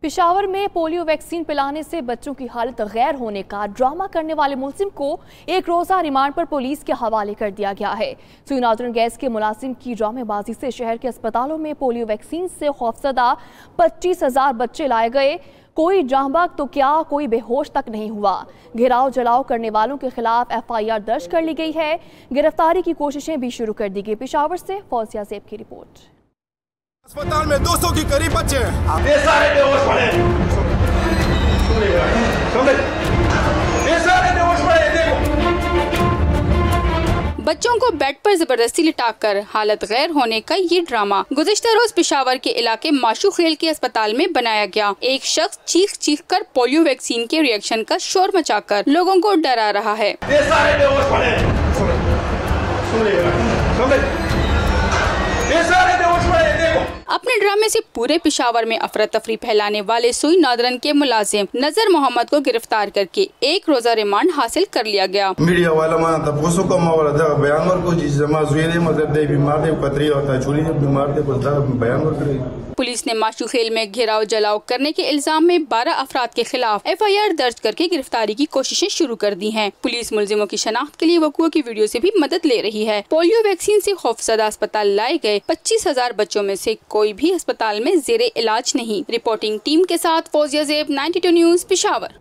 पेशावर में polio vaccine पिलाने से बच्चों की हालत गैर होने का ड्रामा करने वाले मुलजिम को एक रोजा रिमांड पर पुलिस के हवाले कर दिया गया है। सुई नादरन गैस के मुलाजिम की ड्रामेबाजी से शहर के अस्पतालों में पोलियो वैक्सीन से खौफजदा 25,000 बच्चे लाए गए। कोई जांबाग तो क्या, कोई बेहोश तक नहीं हुआ। घेराव जलाव करने वालों के खिलाफ FIR दर्ज कर ली गई है। गिरफ्तारी की कोशिशें भी शुरू कर दी गई। पेशावर से फौजिया ज़ेब की रिपोर्ट। अस्पताल में 200 के करीब बच्चे हैं। ये सारे बेहोश पड़े, ये सारे बेहोश पड़े। देखो, बच्चों को बेड पर जबरदस्ती लिटाकर हालत गैर होने का ये ड्रामा गुज़िश्ता रोज पेशावर के इलाके माशूखेल के अस्पताल में बनाया गया। एक शख्स चीख चीख कर पोलियो वैक्सीन के रिएक्शन का शोर मचाकर लोगों को डरा रहा है। ये सारे बेहोश पड़े, ये सारे बेहोश पड़े। देखो, अपने ड्रामे से पूरे पेशावर में अफरा तफरी फैलाने वाले सुई नादरन के मुलाजिम नजर मोहम्मद को गिरफ्तार करके एक रोजा रिमांड हासिल कर लिया गया। मीडिया वाला माना था पोसो का मावला जगह बयान वर को जिस जमा जुएरे मतलब दे बीमार दे पतरी होता है चोरी बीमार दे बस बयान वर करे। पुलिस ने माशूखेल में घेराव जलाव करने के इल्जाम में 12 अफराद के खिलाफ FIR दर्ज करके गिरफ्तारी की कोशिशें शुरू कर दी हैं। पुलिस मुलजिमों की शनाख्त के लिए वक़ुओं की वीडियो से भी मदद ले रही है। पोलियो वैक्सीन से खौफजदा अस्पताल लाए गए 25,000 बच्चों में से कोई भी अस्पताल में जेरे इलाज नहीं। रिपोर्टिंग टीम के साथ फौजिया ज़ेब, 92 न्यूज़, पेशावर।